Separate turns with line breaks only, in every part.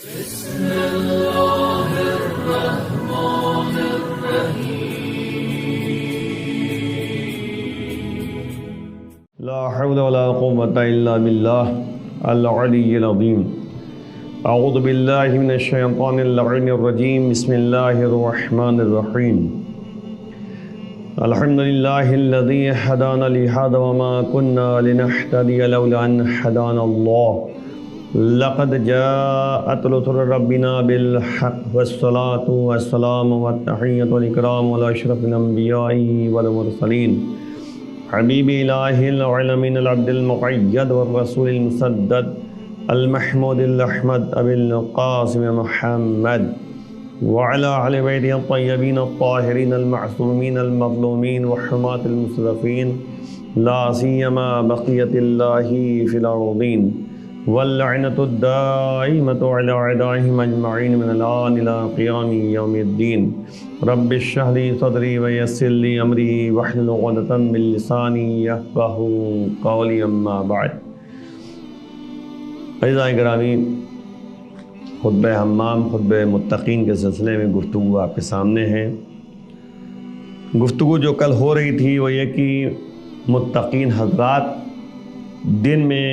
بسم اللہ الرحمن الرحیم
لا حول ولا قوة الا باللہ العلی العظیم اعوذ باللہ من الشیطان اللعین الرجیم بسم اللہ الرحمن الرحیم الحمدللہ الذی ہدانا لہذا وما كنا لنہتدی لولا ان ہدانا اللہ لقد جاءت رسل ربنا بالحق والصلاة والسلام والتحیۃ والاکرام علی اشرف الانبیاء والمرسلین حبیب الہ العالمین العبد المقید والرسول المسدد المحمود الاحمد ابی القاسم محمد وعلى آل بیتہ الطیبین الطاہرین المعصومین المظلومین وحماة المصطفین لا سیما بقیت اللہ فی الارضین واللعنۃ الدائمۃ علی اعدائہم اجمعین من الآن الی قیام یوم الدین رب اشرح لی صدری ویسر لی امری واحلل عقدۃ من لسانی یفقہوا قولی اما بعد۔ عزیزان گرامی، خطبہ حمام خطبہ متقین کے سلسلے میں گفتگو آپ کے سامنے ہے۔ گفتگو جو کل ہو رہی تھی وہ یہ کہ متقین حضرات دن میں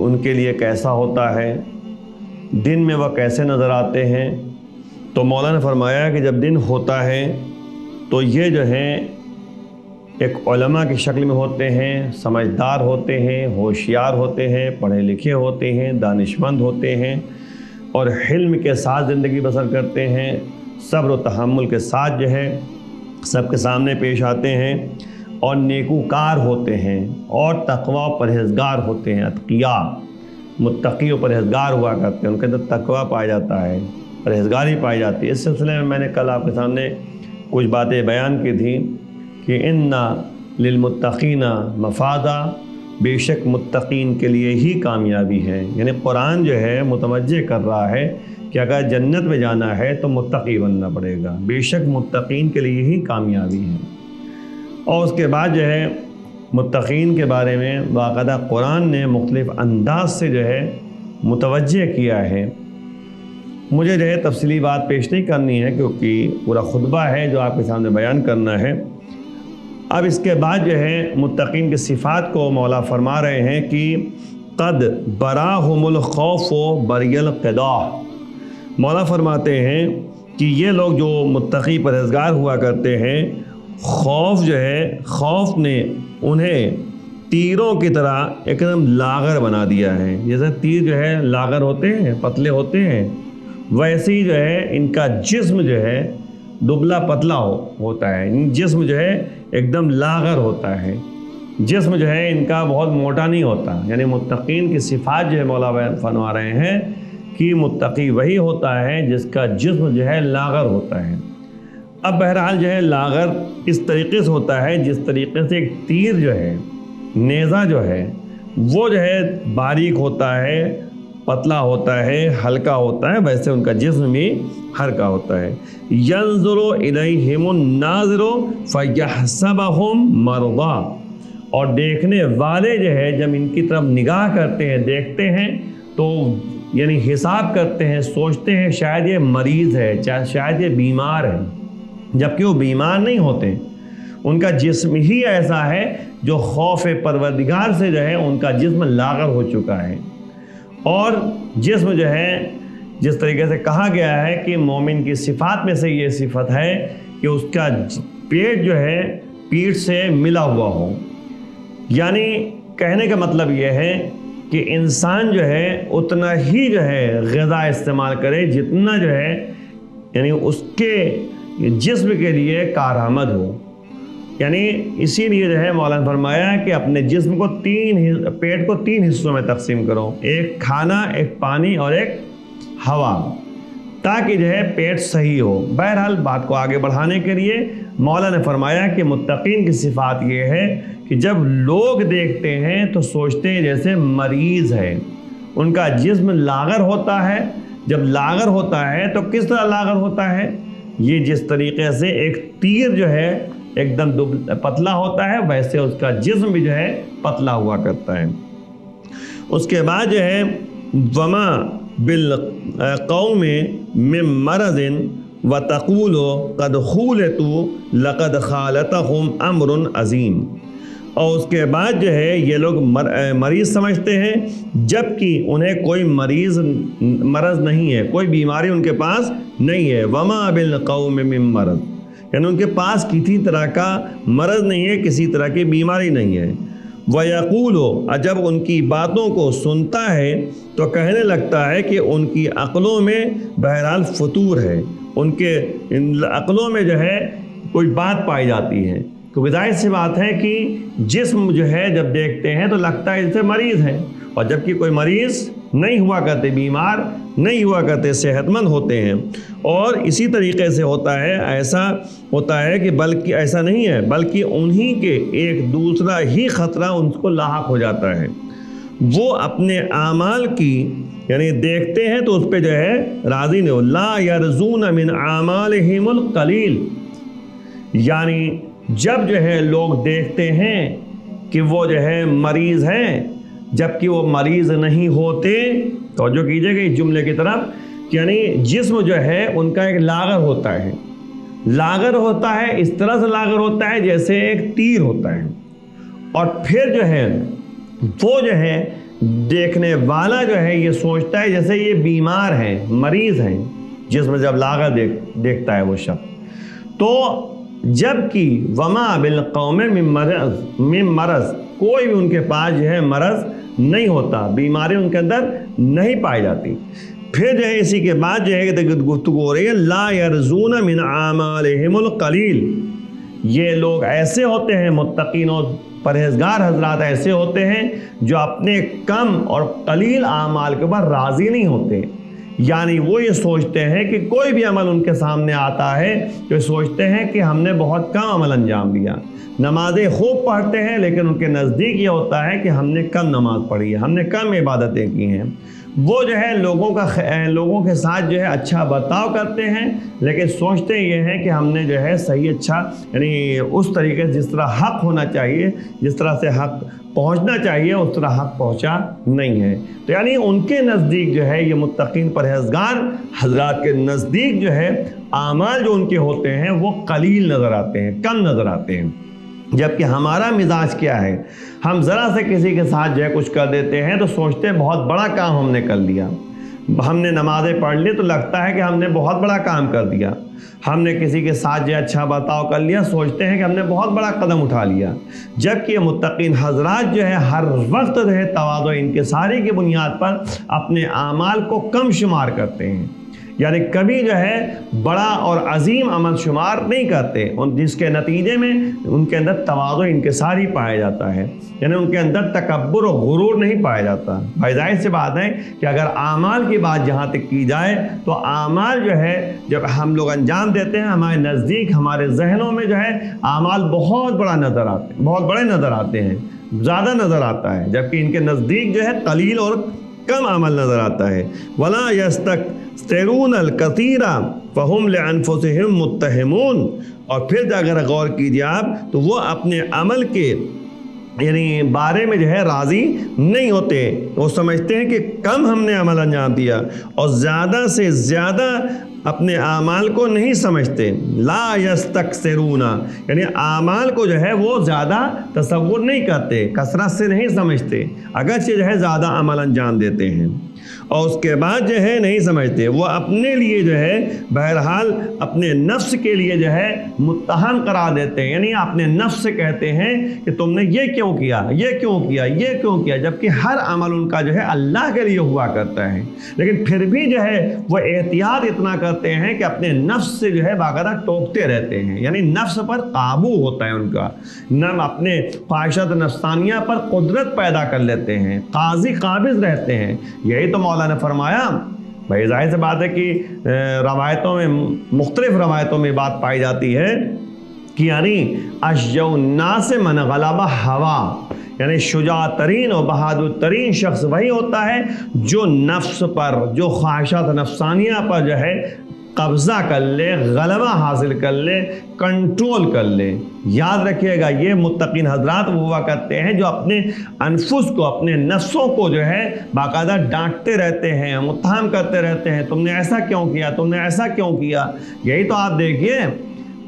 ان کے لیے کیسا ہوتا ہے، دن میں وہ کیسے نظر آتے ہیں۔ تو مولا نے فرمایا کہ جب دن ہوتا ہے تو یہ جو ہے ایک علماء کی شکل میں ہوتے ہیں، سمجھدار ہوتے ہیں، ہوشیار ہوتے ہیں، پڑھے لکھے ہوتے ہیں، دانشمند ہوتے ہیں اور حلم کے ساتھ زندگی بسر کرتے ہیں، صبر و تحمل کے ساتھ جو ہے سب کے سامنے پیش آتے ہیں اور نیکوکار ہوتے ہیں اور تقوی و پرہیزگار ہوتے ہیں۔ اتقیاء متقی و پرہیزگار ہوا کرتے ہیں، ان کے اندر تقوی پایا جاتا ہے، پرہیزگاری پائی جاتی ہے۔ اس سلسلے میں نے کل آپ کے سامنے کچھ باتیں بیان کی تھیں کہ ان للمتقین مفازا، بے شک متقین کے لیے ہی کامیابی ہے۔ یعنی قرآن جو ہے متوجہ کر رہا ہے کہ اگر جنت میں جانا ہے تو متقی بننا پڑے گا، بے شک متقین کے لیے ہی کامیابی ہے۔ اور اس کے بعد جو ہے متقین کے بارے میں باقاعدہ قرآن نے مختلف انداز سے جو ہے متوجہ کیا ہے۔ مجھے جو ہے تفصیلی بات پیش نہیں کرنی ہے کیونکہ پورا خطبہ ہے جو آپ کے سامنے بیان کرنا ہے۔ اب اس کے بعد جو ہے متقین کی صفات کو مولا فرما رہے ہیں کہ قد براہم الخوف و بری القدح۔ مولا فرماتے ہیں کہ یہ لوگ جو متقی پرہیزگار ہوا کرتے ہیں، خوف جو ہے، خوف نے انہیں تیروں کی طرح ایک دم لاغر بنا دیا ہے۔ جیسے تیر جو ہے لاغر ہوتے ہیں، پتلے ہوتے ہیں، ویسے ہی جو ہے ان کا جسم جو ہے دبلا پتلا ہوتا ہے، جسم جو ہے ایک دم لاغر ہوتا ہے، جسم جو ہے ان کا بہت موٹا نہیں ہوتا۔ یعنی متقین کی صفات جو ہے مولا بیان فرما رہے ہیں کہ متقی وہی ہوتا ہے جس کا جسم جو ہے لاغر ہوتا ہے۔ اب بہرحال جو ہے لاغر اس طریقے سے ہوتا ہے جس طریقے سے ایک تیر جو ہے، نیزہ جو ہے وہ جو ہے باریک ہوتا ہے، پتلا ہوتا ہے، ہلکا ہوتا ہے، ویسے ان کا جسم بھی ہلکا ہوتا ہے۔ ينظر الیہم الناظر فیحسبہم مرضا، اور دیکھنے والے جو ہے جب ان کی طرف نگاہ کرتے ہیں، دیکھتے ہیں تو یعنی حساب کرتے ہیں، سوچتے ہیں شاید یہ مریض ہے، شاید یہ بیمار ہے، جبکہ وہ بیمار نہیں ہوتے۔ ان کا جسم ہی ایسا ہے جو خوف پروردگار سے جو ہے ان کا جسم لاغر ہو چکا ہے۔ اور جسم جو ہے جس طریقے سے کہا گیا ہے کہ مومن کی صفات میں سے یہ صفت ہے کہ اس کا پیٹ جو ہے پیٹھ سے ملا ہوا ہو۔ یعنی کہنے کا مطلب یہ ہے کہ انسان جو ہے اتنا ہی جو ہے غذا استعمال کرے جتنا جو ہے یعنی اس کے جسم کے لیے کارآمد ہو۔ یعنی اسی لیے جو ہے مولانا فرمایا کہ اپنے جسم کو پیٹ کو تین حصوں میں تقسیم کرو، ایک کھانا، ایک پانی اور ایک ہوا، تاکہ جو ہے پیٹ صحیح ہو۔ بہرحال بات کو آگے بڑھانے کے لیے مولا نے فرمایا کہ متقین کی صفات یہ ہے کہ جب لوگ دیکھتے ہیں تو سوچتے ہیں جیسے مریض ہے، ان کا جسم لاغر ہوتا ہے۔ جب لاغر ہوتا ہے تو کس طرح لاغر ہوتا ہے؟ یہ جس طریقے سے ایک تیر جو ہے ایک دم پتلا ہوتا ہے، ویسے اس کا جسم بھی جو ہے پتلا ہوا کرتا ہے۔ اس کے بعد جو ہے وما بالقوم من مرض وتقول قد خولتوا لقد خالتهم امر عظیم. اور اس کے بعد جو ہے یہ لوگ مریض سمجھتے ہیں جبکہ انہیں کوئی مرض نہیں ہے، کوئی بیماری ان کے پاس نہیں ہے. وما بالقوم من مرض، یعنی ان کے پاس کسی طرح کا مرض نہیں ہے، کسی طرح کی بیماری نہیں ہے. وَيَقُولُ، جب ان کی باتوں کو سنتا ہے تو کہنے لگتا ہے کہ ان کی عقلوں میں بہرحال فطور ہے، ان کے عقلوں میں جو ہے کوئی بات پائی جاتی ہے. کیونکہ ظاہر سی بات ہے کہ جسم جو ہے جب دیکھتے ہیں تو لگتا ہے جیسے مریض ہے، اور جبکہ کوئی مریض نہیں ہوا کرتے، بیمار نہیں ہوا کرتے، صحت مند ہوتے ہیں. اور اسی طریقے سے ہوتا ہے، ایسا ہوتا ہے کہ بلکہ ایسا نہیں ہے، بلکہ انہی کے ایک دوسرا ہی خطرہ ان کو لاحق ہو جاتا ہے. وہ اپنے اعمال کی یعنی دیکھتے ہیں تو اس پہ جو ہے راضی نہیں ہو. لا یرزون من اعمالہم القلیل، یعنی جب جو ہے لوگ دیکھتے ہیں کہ وہ جو ہے مریض ہیں جبکہ وہ مریض نہیں ہوتے. توجہ کیجئے گا اس جملے کی طرف، یعنی جسم جو ہے ان کا ایک لاغر ہوتا ہے، لاغر ہوتا ہے، اس طرح سے لاغر ہوتا ہے جیسے ایک تیر ہوتا ہے. اور پھر جو ہے وہ جو ہے دیکھنے والا جو ہے یہ سوچتا ہے جیسے یہ بیمار ہیں، مریض ہیں. جسم جب لاغر دیکھتا ہے وہ شخص، تو جبکہ وما بالقوم من مرض، کوئی بھی ان کے پاس جو ہے مرض نہیں ہوتا، بیماری ان کے اندر نہیں پائی جاتی. پھر جو ہے اسی کے بعد جو ہے گفتگو ہو رہی ہے لا یرزون من اعمالہم القلیل. یہ لوگ ایسے ہوتے ہیں، متقین اور پرہیزگار حضرات ایسے ہوتے ہیں جو اپنے کم اور قلیل اعمال کے اوپر راضی نہیں ہوتے. یعنی وہ یہ سوچتے ہیں کہ کوئی بھی عمل ان کے سامنے آتا ہے تو سوچتے ہیں کہ ہم نے بہت کم عمل انجام دیا. نمازیں خوب پڑھتے ہیں لیکن ان کے نزدیک یہ ہوتا ہے کہ ہم نے کم نماز پڑھی ہے، ہم نے کم عبادتیں کی ہیں. وہ جو ہے لوگوں کے ساتھ جو ہے اچھا برتاؤ کرتے ہیں لیکن سوچتے یہ ہیں کہ ہم نے جو ہے صحیح اچھا یعنی اس طریقے سے جس طرح حق ہونا چاہیے، جس طرح سے حق پہنچنا چاہیے اس طرح حق پہنچا نہیں ہے. تو یعنی ان کے نزدیک جو ہے یہ متقین پرہیزگار حضرات کے نزدیک جو ہے اعمال جو ان کے ہوتے ہیں وہ قلیل نظر آتے ہیں، کم نظر آتے ہیں. جبکہ ہمارا مزاج کیا ہے، ہم ذرا سے کسی کے ساتھ جو ہے کچھ کر دیتے ہیں تو سوچتے ہیں بہت بڑا کام ہم نے کر لیا. ہم نے نمازیں پڑھ لی تو لگتا ہے کہ ہم نے بہت بڑا کام کر دیا. ہم نے کسی کے ساتھ جو اچھا برتاؤ کر لیا، سوچتے ہیں کہ ہم نے بہت بڑا قدم اٹھا لیا. جبکہ یہ متقین حضرات جو ہے ہر وقت جو ہے تواضع انکساری کی بنیاد پر اپنے اعمال کو کم شمار کرتے ہیں. یعنی کبھی جو ہے بڑا اور عظیم عمل شمار نہیں کرتے، جس کے نتیجے میں ان کے اندر تواضع انکساری پایا جاتا ہے. یعنی ان کے اندر تکبر و غرور نہیں پایا جاتا. بھائی ظاہر سی بات ہے کہ اگر اعمال کی بات جہاں تک کی جائے تو اعمال جو ہے جب ہم لوگ انجام دیتے ہیں ہمارے نزدیک، ہمارے ذہنوں میں جو ہے اعمال بہت بڑے نظر آتے ہیں، زیادہ نظر آتا ہے، جبکہ ان کے نزدیک جو ہے قلیل اور کم عمل نظر آتا ہے. وَلَا يَسْتَكْثِرُونَ الْكَثِيرَ فَهُمْ لِأَنفُسِهِمْ مُتَّهِمُونَ. اور پھر اگر غور کیجیے آپ تو وہ اپنے عمل کے یعنی بارے میں جو ہے راضی نہیں ہوتے. وہ سمجھتے ہیں کہ کم ہم نے عمل انجام دیا اور زیادہ سے زیادہ اپنے اعمال کو نہیں سمجھتے. لا یستکثرون، یعنی اعمال کو جو ہے وہ زیادہ تصور نہیں کرتے، کثرت سے نہیں سمجھتے، اگرچہ جو ہے زیادہ عمل انجام دیتے ہیں اور اس کے بعد جو ہے نہیں سمجھتے. وہ اپنے لیے جو ہے بہرحال اپنے نفس کے لیے جو ہے متہم قرار دیتے ہیں. یعنی اپنے نفس سے کہتے ہیں کہ تم نے یہ کیوں کیا، یہ کیوں کیا، یہ کیوں کیا، جبکہ ہر عمل ان کا جو ہے اللہ کے لیے ہوا کرتا ہے. لیکن پھر بھی جو ہے وہ احتیاط اتنا کرتے ہیں کہ اپنے نفس سے جو ہے باقاعدہ ٹوکتے رہتے ہیں. یعنی نفس پر قابو ہوتا ہے ان کا، اپنے خواہشات نفسانیہ پر قدرت پیدا کر لیتے ہیں، قابض رہتے ہیں. یہی تو مولا نے فرمایا. بھائی ظاہر سے بات ہے کہ روایتوں میں مختلف روایتوں میں بات پائی جاتی ہے کہ یعنی اشجع الناس من غلب ہوا، یعنی شجاع ترین اور بہادر ترین شخص وہی ہوتا ہے جو نفس پر، جو خواہشات نفسانیہ پر جو ہے قبضہ کر لے، غلبہ حاصل کر لے، کنٹرول کر لے۔ یاد رکھیے گا یہ متقین حضرات وہ ہوا کرتے ہیں جو اپنے انفس کو، اپنے نفسوں کو جو ہے باقاعدہ ڈانٹتے رہتے ہیں، متہم کرتے رہتے ہیں، تم نے ایسا کیوں کیا، تم نے ایسا کیوں کیا۔ یہی تو آپ دیکھیے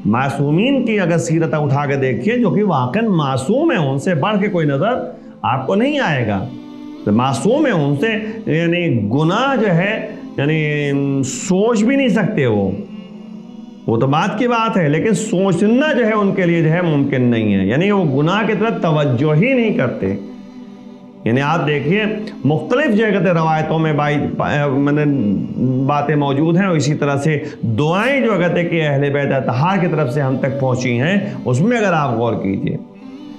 معصومین کی اگر سیرت اٹھا کے دیکھیے جو کہ واقعاً معصوم ہیں، ان سے بڑھ کے کوئی نظر آپ کو نہیں آئے گا، معصوم ہیں، ان سے یعنی گناہ جو ہے یعنی سوچ بھی نہیں سکتے وہ تو بات کی بات ہے، لیکن سوچنا جو ہے ان کے لیے جو ہے ممکن نہیں ہے، یعنی وہ گناہ کی طرف توجہ ہی نہیں کرتے۔ یعنی آپ دیکھیے مختلف جگہ روایتوں میں باتیں موجود ہیں، اور اسی طرح سے دعائیں جو کہتے کہ اہل بیت اطہار کی طرف سے ہم تک پہنچی ہیں، اس میں اگر آپ غور کیجئے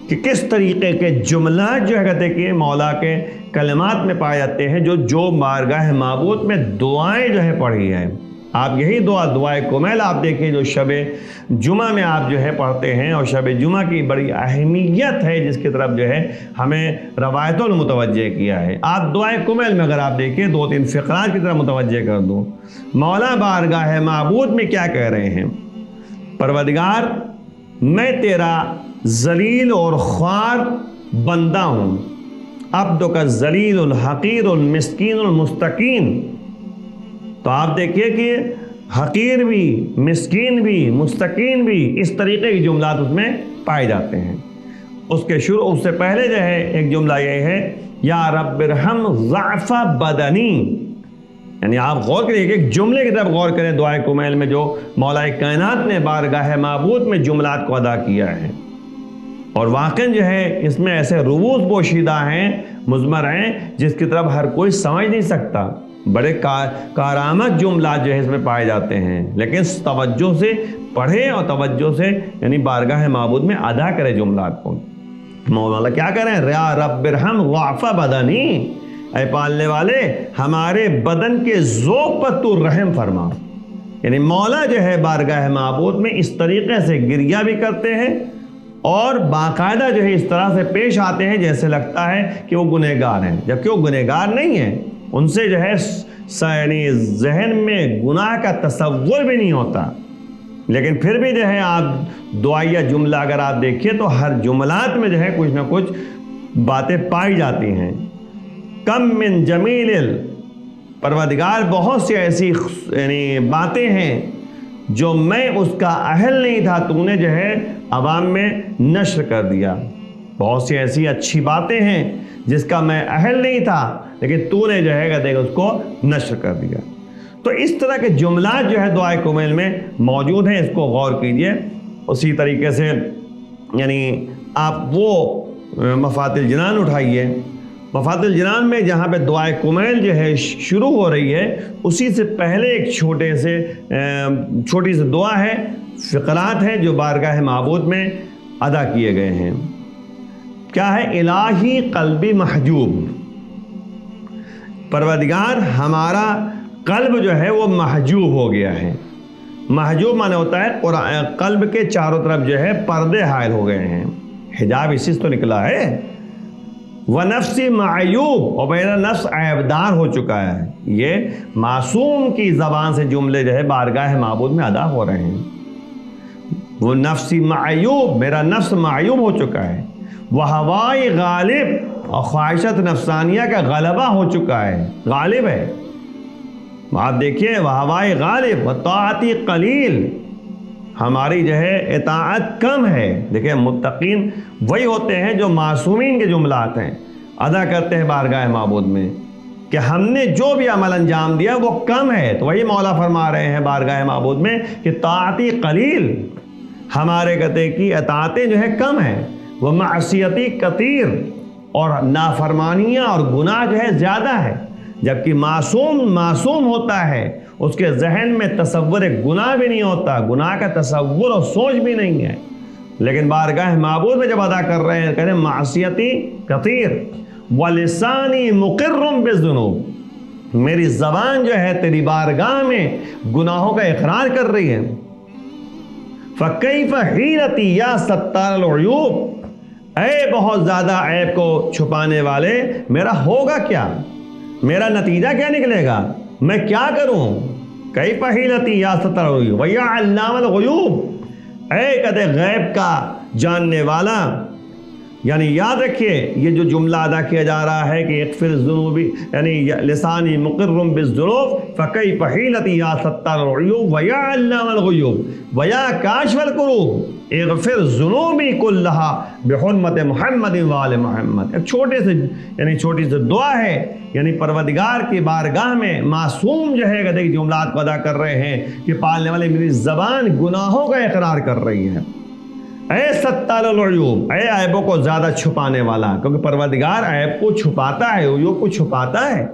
کہ کس طریقے کے جملات جو ہے کہتے کہ مولا کے کلمات میں پائے جاتے ہیں، جو بارگاہ معبود میں دعائیں جو ہے پڑھی ہیں۔ آپ یہی دعائے کمیل آپ دیکھیں جو شب جمعہ میں آپ جو ہے پڑھتے ہیں، اور شب جمعہ کی بڑی اہمیت ہے جس کی طرف جو ہے ہمیں روایتوں نے متوجہ کیا ہے۔ آپ دعائے کمیل میں اگر آپ دیکھیں 2-3 فقرات کی طرف متوجہ کر دوں، مولا بارگاہ معبود میں کیا کہہ رہے ہیں؟ پروردگار میں تیرا ذلیل اور خوار بندہ ہوں، عبدک الذلیل الحقیر المسکین المستقین۔ تو آپ دیکھیے کہ حقیر بھی، مسکین بھی، مستقین بھی، اس طریقے کی جملات اس میں پائے جاتے ہیں۔ اس سے پہلے جو ہے ایک جملہ یہ ہے یا رب ارحم ضعف بدنی، یعنی آپ غور کریں ایک جملے کی طرف غور کریں دعائے کمیل میں جو مولا کائنات نے بارگاہ معبود میں جملات کو ادا کیا ہے، اور واقعاً جو ہے اس میں ایسے رموز پوشیدہ ہیں، مضمر ہیں، جس کی طرف ہر کوئی سمجھ نہیں سکتا۔ بڑے کارآمد جملات جو ہے اس میں پائے جاتے ہیں، لیکن توجہ سے پڑھے اور توجہ سے یعنی بارگاہ معبود میں ادا کرے جملات کو۔ مولا کیا کہہ رہے ہیں؟ یا رب ارحم ضعف بدنی، اے پالنے والے ہمارے بدن کے ذوق پر تو رحم فرما۔ یعنی مولا جو ہے بارگاہ معبود میں اس طریقے سے گریہ بھی کرتے ہیں، اور باقاعدہ جو ہے اس طرح سے پیش آتے ہیں جیسے لگتا ہے کہ وہ گنہگار ہیں، جبکہ وہ گنہگار نہیں ہیں۔ ان سے جو ہے یعنی ذہن میں گناہ کا تصور بھی نہیں ہوتا، لیکن پھر بھی جو ہے آپ دعائیہ جملہ اگر آپ دیکھیے تو ہر جملات میں جو ہے کچھ نہ کچھ باتیں پائی جاتی ہیں۔ کم من جمیل، پروردگار بہت سی ایسی یعنی باتیں ہیں جو میں اس کا اہل نہیں تھا، تم نے جو ہے عوام میں نشر کر دیا۔ بہت سی ایسی اچھی باتیں ہیں جس کا میں اہل نہیں تھا، لیکن تو نے جو ہے کہتے ہیں اس کو نشر کر دیا۔ تو اس طرح کے جملات جو ہے دعائے کمیل میں موجود ہیں، اس کو غور کیجئے۔ اسی طریقے سے یعنی آپ وہ مفاتح الجنان اٹھائیے، مفاتح الجنان میں جہاں پہ دعائے کمیل جو ہے شروع ہو رہی ہے، اسی سے پہلے ایک چھوٹی سی دعا ہے، فقرات ہیں جو بارگاہ معبود میں ادا کیے گئے ہیں۔ کیا ہے؟ الہی قلبی محجوب، پروردگار ہمارا قلب جو ہے وہ محجوب ہو گیا ہے۔ محجوب معنی ہوتا ہے قلب کے چاروں طرف جو ہے پردے حائل ہو گئے ہیں، حجاب اسی سے تو نکلا ہے۔ وَنَفْسِ مَعَیوب، اور میرا نفس عیبدار ہو چکا ہے۔ یہ معصوم کی زبان سے جملے جو ہے بارگاہ معبود میں ادا ہو رہے ہیں۔ وہ نفسی معیوب، میرا نفس معیوب ہو چکا ہے۔ وہ ہوائے غالب، اور خواہشات نفسانیہ کا غلبہ ہو چکا ہے، غالب ہے۔ آپ دیکھیے وہ ہوائے غالب، و طاعتی قلیل، ہماری جو ہے اطاعت کم ہے۔ دیکھیں متقین وہی ہوتے ہیں جو معصومین کے جملات ہیں ادا کرتے ہیں بارگاہ معبود میں، کہ ہم نے جو بھی عمل انجام دیا وہ کم ہے، تو وہی مولا فرما رہے ہیں بارگاہ معبود میں کہ طاعتی قلیل، ہمارے کہتے کی اطاعتیں جو ہے کم ہیں، وہ معصیتی کثیر، اور نافرمانیاں اور گناہ جو ہے زیادہ ہے۔ جبکہ معصوم ہوتا ہے، اس کے ذہن میں تصور گناہ بھی نہیں ہوتا، گناہ کا تصور اور سوچ بھی نہیں ہے، لیکن بارگاہ معبود میں جب ادا کر رہے ہیں کہتے ہیں معصیتی کثیر ولسانی مقر بالذنوب، میری زبان جو ہے تیری بارگاہ میں گناہوں کا اقرار کر رہی ہے۔ فَكَيْفَ حِيلَتِي يَا سَتَّارَ الْعُیُوب، اے بہت زیادہ عیب کو چھپانے والے، میرا ہوگا کیا، میرا نتیجہ کیا نکلے گا، میں کیا کروں؟ کیف حیلتی یا ستر الغیوب ویا علام الغیوب، اے کہتے غیب کا جاننے والا. یعنی یاد رکھیے یہ جو جملہ ادا کیا جا رہا ہے کہ اغفر الذنوب، یعنی لسانی مقر بالذنوب فکیف حیلتی یا ستر العیوب ویا علام الغیوب ویا کاشف الکروب اغفر ذنوبی کلہا بحرمت محمد وآل محمد. ایک چھوٹی سی دعا ہے، یعنی پروردگار کی بارگاہ میں معصوم جو ہے کہ جملات کو ادا کر رہے ہیں کہ پالنے والے میری زبان گناہوں کا اقرار کر رہی ہے. اے ستار العیوب، اے عیبوں کو زیادہ چھپانے والا، کیونکہ پروردگار عیب کو چھپاتا ہے، عیوب کو چھپاتا ہے.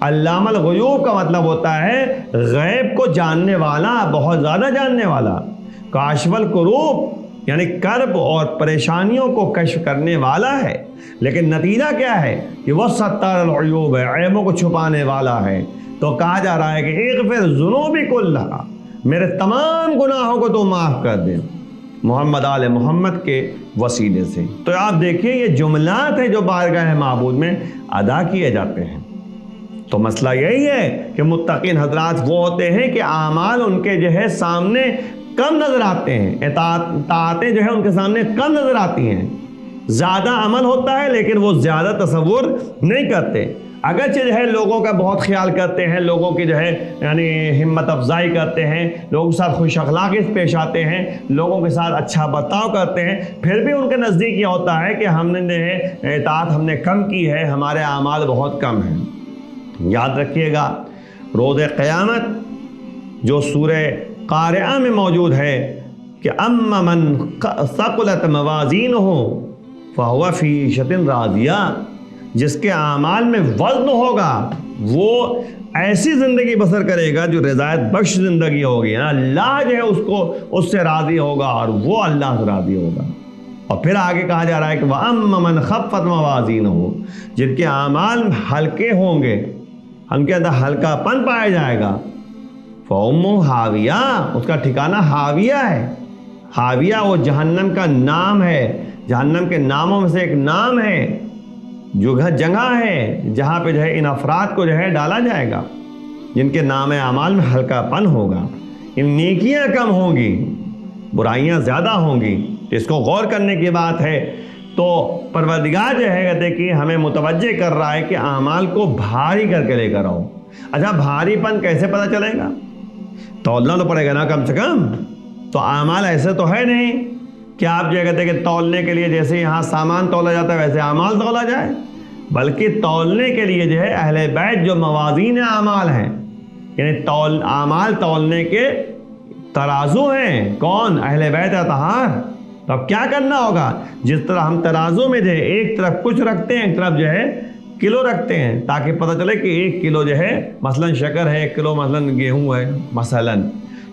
علام الغیوب کا مطلب ہوتا ہے غیب کو جاننے والا، بہت زیادہ جاننے والا. کاشف الکروب یعنی کرب اور پریشانیوں کو کشف کرنے والا ہے. لیکن نتیجہ کیا ہے کہ وہ ستار العیوب ہے، عیبوں کو چھپانے والا ہے. تو کہا جا رہا ہے کہ اغفر ذنوبی کلھا، میرے تمام گناہوں کو تو معاف کر دے محمد آل محمد کے وسیلے سے. تو آپ دیکھیے یہ جملات ہیں جو بارگاہ معبود میں ادا کیے جاتے ہیں. تو مسئلہ یہی ہے کہ متقین حضرات وہ ہوتے ہیں کہ اعمال ان کے جو ہے سامنے کم نظر آتے ہیں، اطاعتیں جو ہے ان کے سامنے کم نظر آتی ہیں. زیادہ عمل ہوتا ہے لیکن وہ زیادہ تصور نہیں کرتے. اگرچہ جو ہے لوگوں کا بہت خیال کرتے ہیں، لوگوں کی جو ہے یعنی ہمت افزائی کرتے ہیں، لوگوں کے ساتھ خوش اخلاقی پیش آتے ہیں، لوگوں کے ساتھ اچھا برتاؤ کرتے ہیں، پھر بھی ان کے نزدیک یہ ہوتا ہے کہ ہم نے جو ہے اطاعت ہم نے کم کی ہے، ہمارے اعمال بہت کم ہیں. یاد رکھیے گا روز قیامت جو سورہ قارعہ میں موجود ہے کہ اما من ثقلت موازینہ فہو فی عیشۃ راضیہ، جس کے اعمال میں وزن ہوگا وہ ایسی زندگی بسر کرے گا جو رضایت بخش زندگی ہوگی. اللہ جو ہے اس سے راضی ہوگا اور وہ اللہ سے راضی ہوگا. اور پھر آگے کہا جا رہا ہے کہ وَأَمَّا مَنْ خَفَّتْ مَوَازِينُهُ، جن کے اعمال ہلکے ہوں گے، ان کے اندر ہلکا پن پایا جائے گا، فَأُمُّهُ ہاویہ، اس کا ٹھکانہ ہاویہ ہے. ہاویہ وہ جہنم کا نام ہے، جہنم کے ناموں میں سے ایک نام ہے، جو جگہ ہے جہاں پہ جو ہے ان افراد کو جو ہے ڈالا جائے گا جن کے نام اعمال میں ہلکا پن ہوگا. ان نیکیاں کم ہوں گی، برائیاں زیادہ ہوں گی. اس کو غور کرنے کی بات ہے. تو پروردگار جو ہے کہتے کہ ہمیں متوجہ کر رہا ہے کہ اعمال کو بھاری کر کے لے کر آؤ. اچھا بھاری پن کیسے پتہ چلے گا؟ تولنا تو پڑے گا نا کم سے کم. تو اعمال ایسے تو ہے نہیں کہ آپ جو کہتے ہیں کہ تولنے کے لیے جیسے یہاں سامان تولا جاتا ہے ویسے اعمال تولا جائے، بلکہ تولنے کے لیے جو ہے اہل بیت جو موازین اعمال ہیں، یعنی اعمال تولنے کے ترازو ہیں. کون؟ اہل بیت اطہار. تو اب کیا کرنا ہوگا؟ جس طرح ہم ترازو میں جو ہے ایک طرف کچھ رکھتے ہیں، ایک طرف جو ہے کلو رکھتے ہیں تاکہ پتہ چلے کہ 1 کلو جو ہے مثلا شکر ہے، 1 کلو مثلا گیہوں ہے مثلا.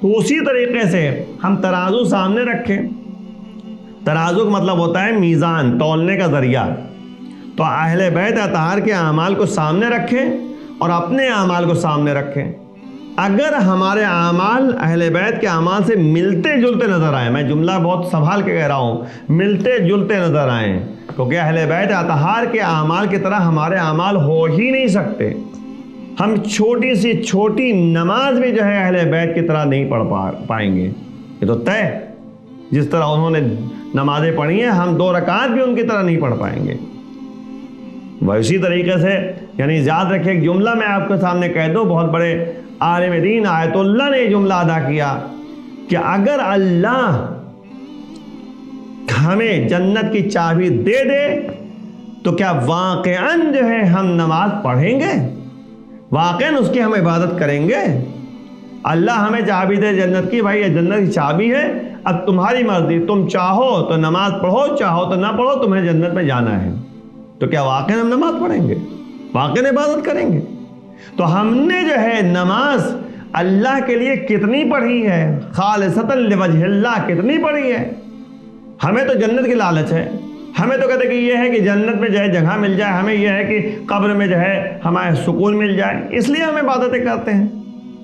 تو اسی طریقے سے ہم ترازو سامنے رکھیں. ترازو کا مطلب ہوتا ہے میزان، تولنے کا ذریعہ. تو اہل بیت اطہار کے اعمال کو سامنے رکھیں اور اپنے اعمال کو سامنے رکھیں. اگر ہمارے اعمال اہل بیت کے اعمال سے ملتے جلتے نظر آئیں، میں جملہ بہت سنبھال کے کہہ رہا ہوں، ملتے جلتے نظر آئیں، کیونکہ اہل بیت اطہار کے اعمال کی طرح ہمارے اعمال ہو ہی نہیں سکتے. ہم چھوٹی سی چھوٹی نماز بھی جو ہے اہل بیت کی طرح نہیں پڑھ پائیں گے. یہ تو طے. جس طرح انہوں نے نمازیں پڑھی ہیں ہم 2 رکعت بھی ان کی طرح نہیں پڑھ پائیں گے. اسی طریقے سے یعنی یاد رکھیں ایک جملہ میں آپ کے سامنے کہہ دوں، بہت بڑے عالم دین آیت اللہ نے یہ جملہ ادا کیا کہ اگر اللہ ہمیں جنت کی چابی دے دے تو کیا واقعاً جو ہے ہم نماز پڑھیں گے؟ واقعاً اس کی ہم عبادت کریں گے؟ اللہ ہمیں چابی دے جنت کی، بھائی یہ جنت کی چابی ہے، اب تمہاری مرضی، تم چاہو تو نماز پڑھو، چاہو تو نہ پڑھو، تمہیں جنت میں جانا ہے. تو کیا واقعاً ہم نماز پڑھیں گے؟ واقعاً عبادت کریں گے؟ تو ہم نے جو ہے نماز اللہ کے لیے کتنی پڑھی ہے، خالصتاً لوجہ اللہ کتنی پڑھی ہے؟ ہمیں تو جنت کی لالچ ہے، ہمیں تو کہتے کہ یہ ہے کہ جنت میں جو ہے جگہ مل جائے، ہمیں یہ ہے کہ قبر میں جو ہے ہمیں سکون مل جائے، اس لیے ہم عبادتیں کرتے ہیں.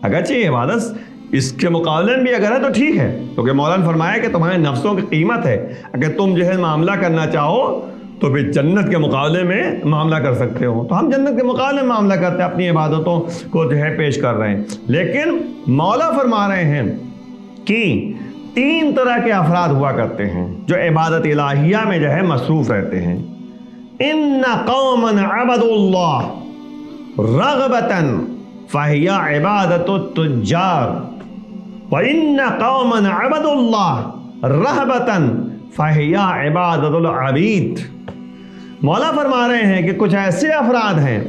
اگرچہ یہ عبادت اس کے مقابلے میں بھی اگر ہے تو ٹھیک ہے، کیونکہ مولانا فرمایا کہ تمہارے نفسوں کی قیمت ہے. اگر تم جو ہے معاملہ کرنا چاہو تو پھر جنت کے مقابلے میں معاملہ کر سکتے ہو. تو ہم جنت کے مقابلے میں معاملہ کرتے ہیں, اپنی عبادتوں کو جو ہے پیش کر رہے ہیں. لیکن مولا فرما رہے ہیں کہ 3 طرح کے افراد ہوا کرتے ہیں جو عبادت الہیہ میں جو ہے مصروف رہتے ہیں. ان قوما عبدوا اللہ رغبتا فہی عبادت التجار وان قوما عبدوا اللہ رہبتا فہی عبادت العبید. مولا فرما رہے ہیں کہ کچھ ایسے افراد ہیں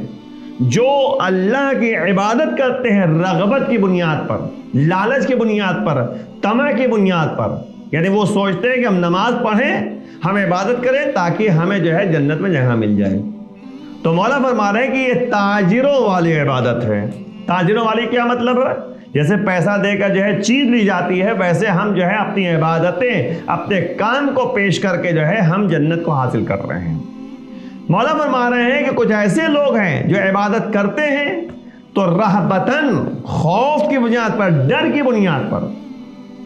جو اللہ کی عبادت کرتے ہیں رغبت کی بنیاد پر, لالچ کی بنیاد پر, طمع کی بنیاد پر. یعنی وہ سوچتے ہیں کہ ہم نماز پڑھیں, ہم عبادت کریں تاکہ ہمیں جو ہے جنت میں جگہ مل جائے. تو مولا فرما رہے ہیں کہ یہ تاجروں والی عبادت ہے. تاجروں والی کیا مطلب ہے؟ جیسے پیسہ دے کر جو ہے چیز لی جاتی ہے, ویسے ہم جو ہے اپنی عبادتیں, اپنے کام کو پیش کر کے جو ہے ہم جنت کو حاصل کر رہے ہیں. مولا فرما رہے ہیں کہ کچھ ایسے لوگ ہیں جو عبادت کرتے ہیں تو رہبتاً, خوف کی بنیاد پر, ڈر کی بنیاد پر.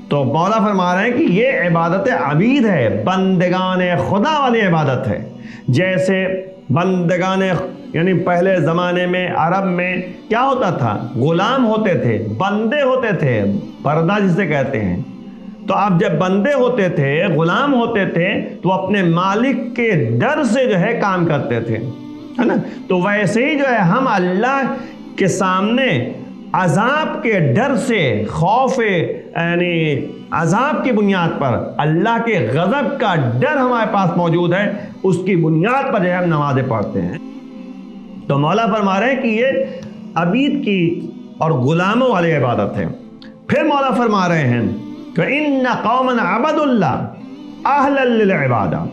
تو مولا فرما رہے ہیں کہ یہ عبادت عبید ہے, بندگان خدا والی عبادت ہے. جیسے بندگان, یعنی پہلے زمانے میں عرب میں کیا ہوتا تھا, غلام ہوتے تھے, بندے ہوتے تھے, پردہ جسے کہتے ہیں. تو اب جب بندے ہوتے تھے, غلام ہوتے تھے, تو اپنے مالک کے ڈر سے جو ہے کام کرتے تھے, ہے نا. تو ویسے ہی جو ہے ہم اللہ کے سامنے عذاب کے ڈر سے, خوف یعنی عذاب کی بنیاد پر, اللہ کے غضب کا ڈر ہمارے پاس موجود ہے, اس کی بنیاد پر جو ہے ہم نمازیں پڑھتے ہیں. تو مولا فرما رہے ہیں کہ یہ عبید کی اور غلاموں والی عبادت ہے. پھر مولا فرما رہے ہیں کہ ان قوما عبدوا اللہ اہلا للعبادہ.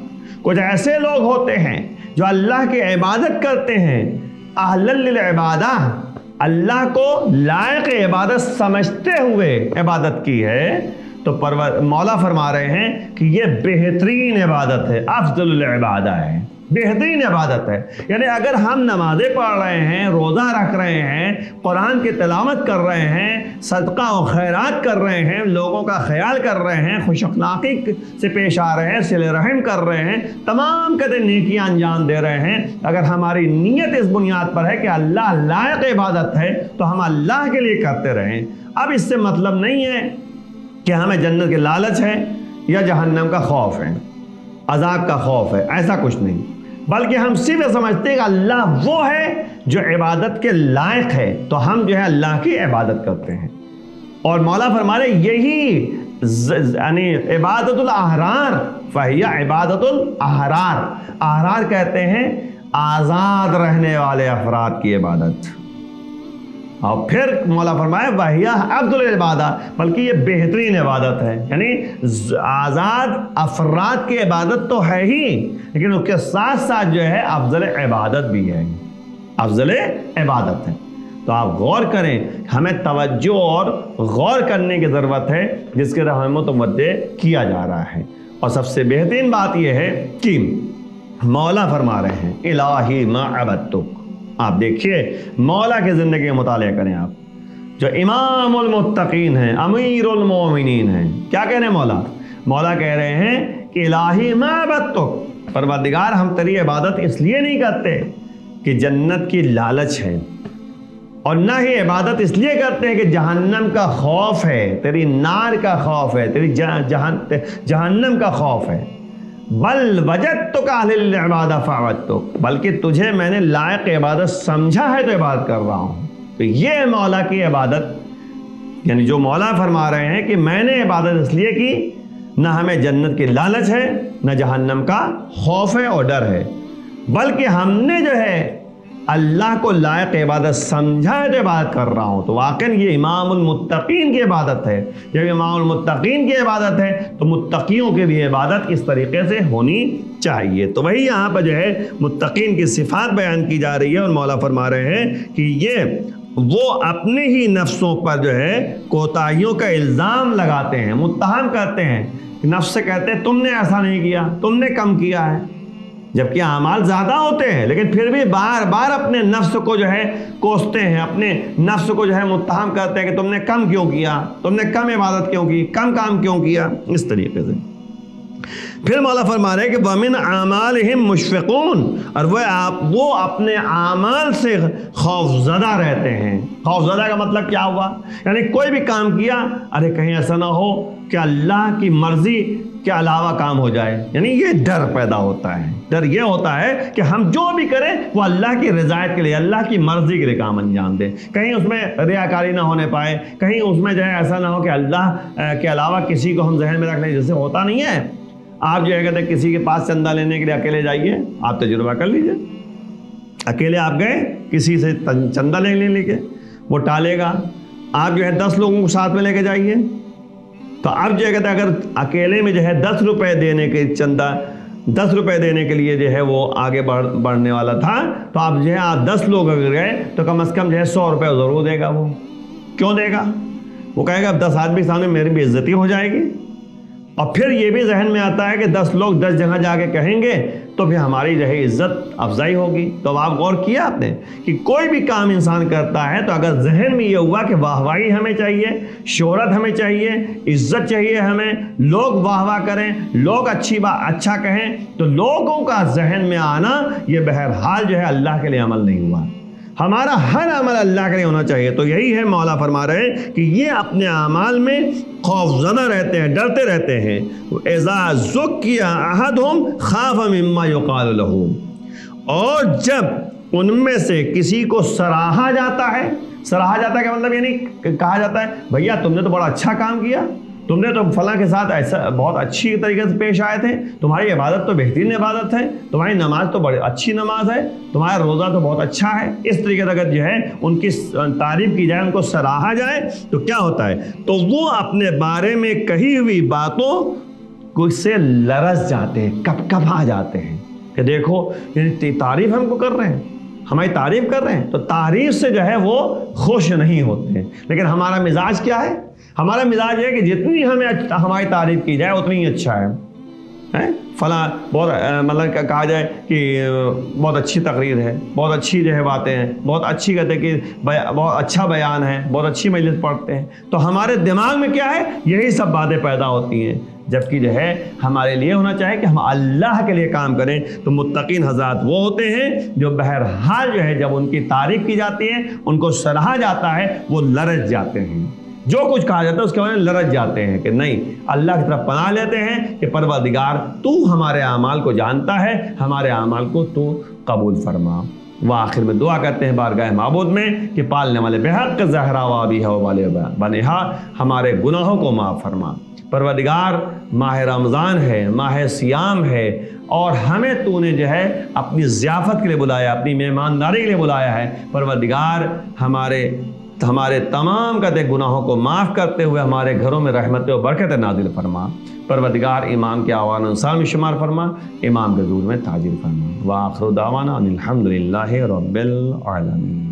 کچھ ایسے لوگ ہوتے ہیں جو اللہ کی عبادت کرتے ہیں, اہلا للعبادہ, اللہ کو لائق عبادت سمجھتے ہوئے عبادت کی ہے. تو مولا فرما رہے ہیں کہ یہ بہترین عبادت ہے, افضل العبادہ ہے, بہترین عبادت ہے. یعنی اگر ہم نمازیں پڑھ رہے ہیں, روزہ رکھ رہے ہیں, قرآن کی تلاوت کر رہے ہیں, صدقہ و خیرات کر رہے ہیں, لوگوں کا خیال کر رہے ہیں, خوش اخلاقی سے پیش آ رہے ہیں, صلہ رحم کر رہے ہیں, تمام قدر نیکیاں انجام دے رہے ہیں, اگر ہماری نیت اس بنیاد پر ہے کہ اللہ لائق عبادت ہے تو ہم اللہ کے لیے کرتے رہیں. اب اس سے مطلب نہیں ہے کہ ہمیں جنت کے لالچ ہے یا جہنم کا خوف ہے, عذاب کا خوف ہے, ایسا کچھ نہیں. بلکہ ہم صرف سمجھتے ہیں کہ اللہ وہ ہے جو عبادت کے لائق ہے, تو ہم جو ہے اللہ کی عبادت کرتے ہیں. اور مولا فرما رہے یہی یعنی عبادت الاحرار, فہی عبادت الاحرار. احرار کہتے ہیں آزاد رہنے والے افراد کی عبادت. اور پھر مولا فرمایا وہی افضل العبادہ, بلکہ یہ بہترین عبادت ہے. یعنی آزاد افراد کی عبادت تو ہے ہی, لیکن اس کے ساتھ ساتھ جو ہے افضل عبادت بھی ہے, افضل عبادت ہے. تو آپ غور کریں, ہمیں توجہ اور غور کرنے کی ضرورت ہے جس کے طرف ہمیں متوجہ کیا جا رہا ہے. اور سب سے بہترین بات یہ ہے کہ مولا فرما رہے ہیں الہی ما عبدتک. آپ دیکھیے مولا کی زندگی کا مطالعہ کریں آپ, جو امام المتقین ہیں, امیر المومنین ہیں. کیا کہہ رہے ہیں مولا؟ مولا کہہ رہے ہیں کہ الہی ما عبدتک, پروردگار ہم تیری عبادت اس لیے نہیں کرتے کہ جنت کی لالچ ہے, اور نہ ہی عبادت اس لیے کرتے ہیں کہ جہنم کا خوف ہے, تیری نار کا خوف ہے, تیری جہنم کا خوف ہے. بل وجدتک اہل العبادہ فعبدتک, بلکہ تجھے میں نے لائق عبادت سمجھا ہے تو عبادت کر رہا ہوں. تو یہ مولا کی عبادت, یعنی جو مولا فرما رہے ہیں کہ میں نے عبادت اس لیے کی, نہ ہمیں جنت کی لالچ ہے, نہ جہنم کا خوف ہے اور ڈر ہے, بلکہ ہم نے جو ہے اللہ کو لائق عبادت سمجھا ہے تو عبادت کر رہا ہوں. تو واقعاً یہ امام المتقین کی عبادت ہے. جب امام المتقین کی عبادت ہے تو متقیوں کی بھی عبادت اس طریقے سے ہونی چاہیے. تو وہی یہاں پر جو ہے متقین کی صفات بیان کی جا رہی ہے, اور مولا فرما رہے ہیں کہ یہ وہ اپنے ہی نفسوں پر جو ہے کوتاہیوں کا الزام لگاتے ہیں, متہم کرتے ہیں. نفس سے کہتے ہیں تم نے ایسا نہیں کیا, تم نے کم کیا ہے, جبکہ اعمال زیادہ ہوتے ہیں, لیکن پھر بھی بار بار اپنے نفس کو جو ہے کوستے ہیں, اپنے نفس کو جو ہے متہم کرتے ہیں کہ تم نے کم کیوں کیا, تم نے کم عبادت کیوں کی, کم کام کیوں کیا, اس طریقے سے. پھر مولا فرما رہے کہ وَمِنْ أَعْمَالِهِمْ مُشْفِقُونَ، اور وہ اپنے اعمال سے خوف زدہ رہتے ہیں۔ خوف زدہ کا مطلب کیا ہوا؟ یعنی کوئی بھی کام کیا، ارے کہیں ایسا نہ ہو کہ اللہ کی مرضی کے علاوہ کام ہو جائے، یعنی یہ ڈر پیدا ہوتا ہے۔ ڈر یہ ہوتا ہے کہ ہم جو بھی کریں وہ اللہ کی رضایت کے لیے، اللہ کی مرضی کے لیے کام انجام دیں، کہیں اس میں ریاکاری نہ ہونے پائے، کہیں اس میں جو ہے ایسا نہ ہو کہ اللہ کے علاوہ کسی کو ہم ذہن میں رکھ لیں۔ جیسے ہوتا نہیں ہے، آپ جو ہے کہتے ہیں کسی کے پاس چندہ لینے کے لیے اکیلے جائیے، آپ تجربہ کر لیجئے، اکیلے آپ گئے کسی سے چندہ لے کے، وہ ٹالے گا۔ آپ جو ہے 10 لوگوں کو ساتھ میں لے کے جائیے، تو اب جو ہے کہتے ہیں اگر اکیلے میں جو ہے 10 روپے دینے کے چندہ 10 روپے دینے کے لیے جو ہے وہ آگے بڑھنے والا تھا، تو آپ جو ہے آپ 10 لوگ اگر گئے تو کم از کم جو ہے 100 روپے ضرور دے گا۔ وہ کیوں دے گا؟ وہ کہے گا اب 10 آدمی سامنے میری بھی عزتی ہو جائے گی، اور پھر یہ بھی ذہن میں آتا ہے کہ 10 لوگ 10 جگہ جا کے کہیں گے تو پھر ہماری جو ہے عزت افزائی ہوگی۔ تو آپ غور کیا آپ نے کہ کوئی بھی کام انسان کرتا ہے تو اگر ذہن میں یہ ہوا کہ واہ واہی ہمیں چاہیے، شہرت ہمیں چاہیے، عزت چاہیے ہمیں، لوگ واہ واہ کریں، لوگ اچھا کہیں، تو لوگوں کا ذہن میں آنا یہ بہرحال جو ہے اللہ کے لیے عمل نہیں ہوا۔ ہمارا ہر عمل اللہ کے لیے ہونا چاہیے۔ تو یہی ہے مولا فرما رہے ہیں کہ یہ اپنے اعمال میں خوف زدہ رہتے ہیں، ڈرتے رہتے ہیں۔ اذا ذکی احدہم خاف مما یقال لہ، اور جب ان میں سے کسی کو سراہا جاتا ہے، سراہا جاتا ہے کا مطلب یعنی کہا جاتا ہے بھیا تم نے تو بڑا اچھا کام کیا، تم نے تو فلاں کے ساتھ ایسا بہت اچھی طریقے سے پیش آئے تھے، تمہاری عبادت تو بہترین عبادت ہے، تمہاری نماز تو بڑی اچھی نماز ہے، تمہارا روزہ تو بہت اچھا ہے۔ اس طریقے سے اگر جو ہے ان کی تعریف کی جائے، ان کو سراہا جائے، تو کیا ہوتا ہے؟ تو وہ اپنے بارے میں کہی ہوئی باتوں سے لرز جاتے ہیں، کپ آ جاتے ہیں کہ دیکھو یعنی تعریف ہم کو کر رہے ہیں، ہماری تعریف کر رہے ہیں، تو تعریف سے جو ہے وہ خوش نہیں ہوتے ہیں۔ لیکن ہمارا مزاج کیا ہے؟ ہمارا مزاج ہے کہ جتنی ہماری تعریف کی جائے اتنی ہی اچھا ہے۔ فلاں بہت مطلب کہا جائے کہ بہت اچھی تقریر ہے، بہت اچھی جو ہے باتیں ہیں، بہت اچھی کہتے ہیں کہ بہت اچھا بیان ہے، بہت اچھی مجلس پڑھتے ہیں، تو ہمارے دماغ میں کیا ہے؟ یہی سب باتیں پیدا ہوتی ہیں۔ جبکہ جو ہے ہمارے لیے ہونا چاہیے کہ ہم اللہ کے لیے کام کریں۔ تو متقین حضرات وہ ہوتے ہیں جو بہرحال جو ہے جب ان کی تعریف کی جاتی ہے، ان کو سراہا جاتا ہے، وہ لرز جاتے ہیں، جو کچھ کہا جاتا ہے اس کے بارے میں لرز جاتے ہیں کہ نہیں، اللہ کی طرف پناہ لیتے ہیں کہ پروردگار تو ہمارے اعمال کو جانتا ہے، ہمارے اعمال کو تو قبول فرما۔ وآخر میں دعا کرتے ہیں بارگاہ معبود میں کہ پالنے والے بحق زہرا وابیہ والے بنہا ہمارے گناہوں کو معاف فرما۔ پروردگار ماہ رمضان ہے، ماہ سیام ہے، اور ہمیں تو نے جو ہے اپنی ضیافت کے لیے بلایا، اپنی مہمانداری کے لیے بلایا ہے۔ پروردگار ہمارے تمام قطع گناہوں کو معاف کرتے ہوئے ہمارے گھروں میں رحمت و برکت نازل فرما۔ پروردگار امام کے آوان انصار میں شمار فرما، امام کے حضور میں تاجر فرما۔ وآخر دعوانا ان الحمد للہ رب العالمین۔